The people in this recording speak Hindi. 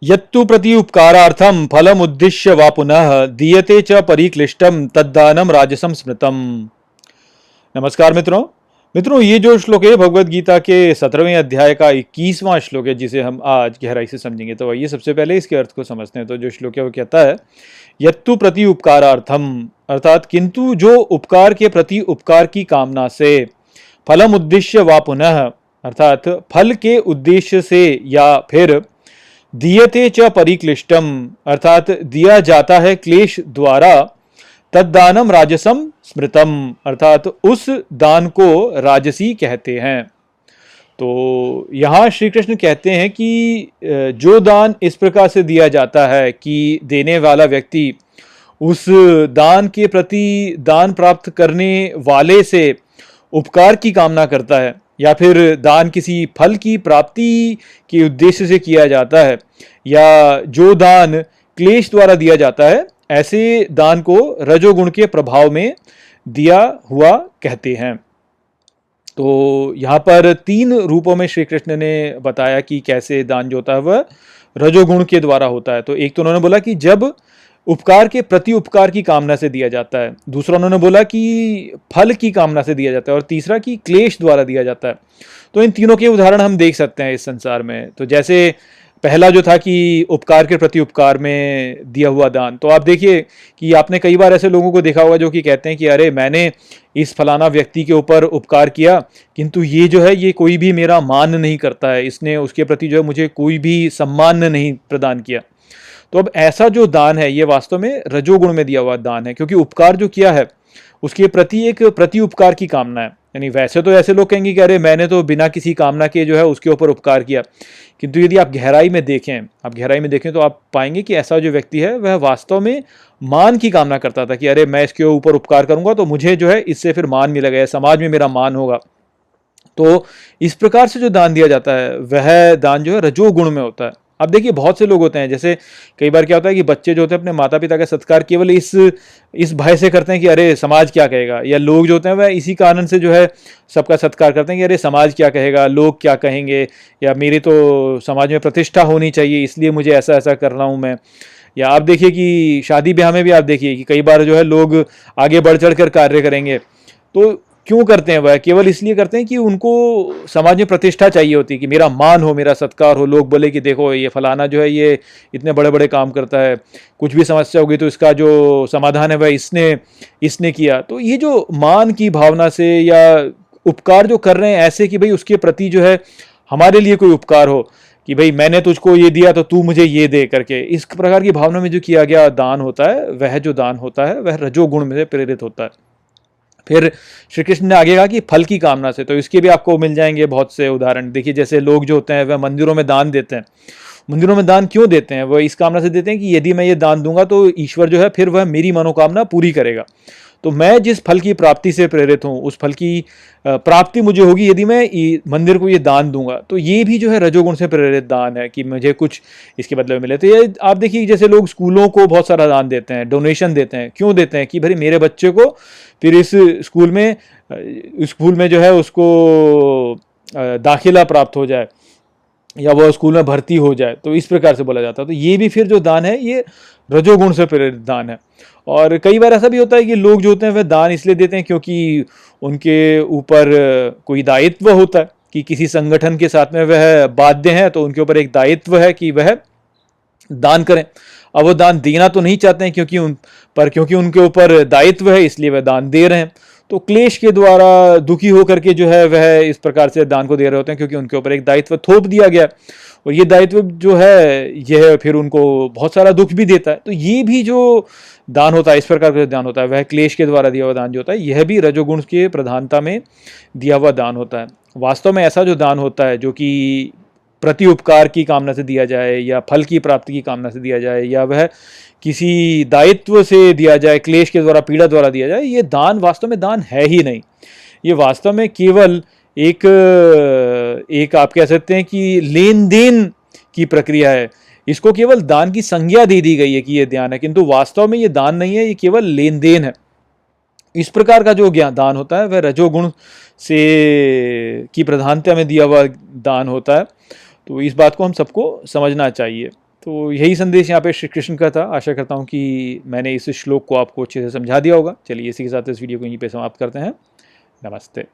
यत्तु प्रति उपकारार्थम फलम उद्दिश्य वा पुनः दीयते च परिक्लिष्टम तद्दानम राजसम स्मृतम। नमस्कार मित्रों। ये जो श्लोक है भगवत गीता के 17वें अध्याय का 21वां श्लोक है, जिसे हम आज गहराई से समझेंगे। तो आइए सबसे पहले इसके अर्थ को समझते हैं। तो जो श्लोक है वो कहता है, यत्तु प्रति उपकारार्थम, अर्थात किंतु जो उपकार के प्रति उपकार की कामना से, फलम उद्देश्य वा पुनः, अर्थात फल के उद्देश्य से या फिर दीयते च परिक्लिष्टम, अर्थात दिया जाता है क्लेश द्वारा, तद्दानम राजसम स्मृतम, अर्थात उस दान को राजसी कहते हैं। तो यहाँ श्री कृष्ण कहते हैं कि जो दान इस प्रकार से दिया जाता है कि देने वाला व्यक्ति उस दान के प्रति दान प्राप्त करने वाले से उपकार की कामना करता है, या फिर दान किसी फल की प्राप्ति के उद्देश्य से किया जाता है, या जो दान क्लेश द्वारा दिया जाता है, ऐसे दान को रजोगुण के प्रभाव में दिया हुआ कहते हैं। तो यहाँ पर 3 रूपों में श्री कृष्ण ने बताया कि कैसे दान जो होता है वह रजोगुण के द्वारा होता है। तो एक तो उन्होंने बोला कि जब उपकार के प्रति उपकार की कामना से दिया जाता है, दूसरा उन्होंने बोला कि फल की कामना से दिया जाता है, और तीसरा कि क्लेश द्वारा दिया जाता है। तो इन तीनों के उदाहरण हम देख सकते हैं इस संसार में। तो जैसे पहला जो था कि उपकार के प्रति उपकार में दिया हुआ दान, तो आप देखिए कि आपने कई बार ऐसे लोगों को देखा होगा जो कि कहते हैं कि अरे मैंने इस फलाना व्यक्ति के ऊपर उपकार किया, किंतु ये जो है ये कोई भी मेरा मान नहीं करता है, इसने उसके प्रति जो है मुझे कोई भी सम्मान नहीं प्रदान किया। तो अब ऐसा जो दान है ये वास्तव में रजोगुण में दिया हुआ दान है, क्योंकि उपकार जो किया है उसके प्रति एक प्रति उपकार की कामना है। यानी वैसे तो ऐसे लोग कहेंगे कि अरे मैंने तो बिना किसी कामना के जो है उसके ऊपर उपकार किया, किंतु यदि आप गहराई में देखें तो आप पाएंगे कि ऐसा जो व्यक्ति है वह वास्तव में मान की कामना करता था कि अरे मैं इसके ऊपर उपकार करूंगा तो मुझे जो है इससे फिर मान मिलेगा या समाज में मेरा मान होगा। तो इस प्रकार से जो दान दिया जाता है वह दान जो है रजोगुण में होता है। अब देखिए बहुत से लोग होते हैं, जैसे कई बार क्या होता है कि बच्चे जो होते हैं अपने माता पिता का सत्कार केवल इस भय से करते हैं कि अरे समाज क्या कहेगा, या लोग जो होते हैं वह इसी कारण से जो है सबका सत्कार करते हैं कि अरे समाज क्या कहेगा, लोग क्या कहेंगे, या मेरी तो समाज में प्रतिष्ठा होनी चाहिए इसलिए मुझे ऐसा ऐसा कर रहा हूँ मैं। या आप देखिए कि शादी ब्याह में भी आप देखिए कि कई बार जो है लोग आगे बढ़ चढ़ कर कार्य करेंगे। तो क्यों करते हैं? वह केवल इसलिए करते हैं कि उनको समाज में प्रतिष्ठा चाहिए होती है कि मेरा मान हो, मेरा सत्कार हो, लोग बोले कि देखो ये फलाना जो है ये इतने बड़े बड़े काम करता है, कुछ भी समस्या होगी तो इसका जो समाधान है वह इसने किया। तो ये जो मान की भावना से या उपकार जो कर रहे हैं ऐसे कि भाई उसके प्रति जो है हमारे लिए कोई उपकार हो, कि भाई मैंने तुझको ये दिया तो तू मुझे ये दे करके, इस प्रकार की भावना में जो किया गया दान होता है वह जो दान होता है वह रजोगुण में से प्रेरित होता है। फिर श्री कृष्ण ने आगे कहा कि फल की कामना से, तो इसके भी आपको मिल जाएंगे बहुत से उदाहरण। देखिए जैसे लोग जो होते हैं वह मंदिरों में दान देते हैं। मंदिरों में दान क्यों देते हैं? वह इस कामना से देते हैं कि यदि मैं ये दान दूंगा तो ईश्वर जो है फिर वह मेरी मनोकामना पूरी करेगा। तो मैं जिस फल की प्राप्ति से प्रेरित हूँ उस फल की प्राप्ति मुझे होगी यदि मैं मंदिर को ये दान दूंगा। तो ये भी जो है रजोगुण से प्रेरित दान है कि मुझे कुछ इसके बदले में मिले। तो ये आप देखिए जैसे लोग स्कूलों को बहुत सारा दान देते हैं, डोनेशन देते हैं। क्यों देते हैं? कि भाई मेरे बच्चे को फिर इस स्कूल में जो है उसको दाखिला प्राप्त हो जाए या वह स्कूल में भर्ती हो जाए, तो इस प्रकार से बोला जाता है। तो ये भी फिर जो दान है ये रजोगुण से प्रेरित दान है। और कई बार ऐसा भी होता है कि लोग जो होते हैं वह दान इसलिए देते हैं क्योंकि उनके ऊपर कोई दायित्व होता है कि किसी संगठन के साथ में वह बाध्य हैं, तो उनके ऊपर एक दायित्व है कि वह दान करें। अब वो दान देना तो नहीं चाहते हैं क्योंकि उनके ऊपर दायित्व है इसलिए वह दान दे रहे हैं। तो क्लेश के द्वारा दुखी होकर के जो है वह इस प्रकार से दान को दे रहे होते हैं क्योंकि उनके ऊपर एक दायित्व थोप दिया गया, और ये दायित्व जो है यह फिर उनको बहुत सारा दुख भी देता है। तो ये भी जो दान होता है, इस प्रकार का दान होता है, वह क्लेश के द्वारा दिया हुआ दान जो होता है, यह भी रजोगुण के प्रधानता में दिया हुआ दान होता है। वास्तव में ऐसा जो दान होता है जो कि प्रति उपकार की कामना से दिया जाए या फल की प्राप्ति की कामना से दिया जाए या वह किसी दायित्व से दिया जाए, क्लेश के द्वारा, पीड़ा द्वारा दिया जाए, ये दान वास्तव में दान है ही नहीं। ये वास्तव में केवल एक आप कह सकते हैं कि लेन देन की प्रक्रिया है। इसको केवल दान की संज्ञा दे दी गई है कि ये दान है, किंतु वास्तव में ये दान नहीं है, ये केवल लेन देन है। इस प्रकार का जो ज्ञान दान होता है वह रजोगुण से की प्रधानता में दिया हुआ दान होता है। तो इस बात को हम सबको समझना चाहिए। तो यही संदेश यहाँ पे श्री कृष्ण का था। आशा करता हूँ कि मैंने इस श्लोक को आपको अच्छे से समझा दिया होगा। चलिए इसी के साथ इस वीडियो को यहीं पे समाप्त करते हैं। नमस्ते।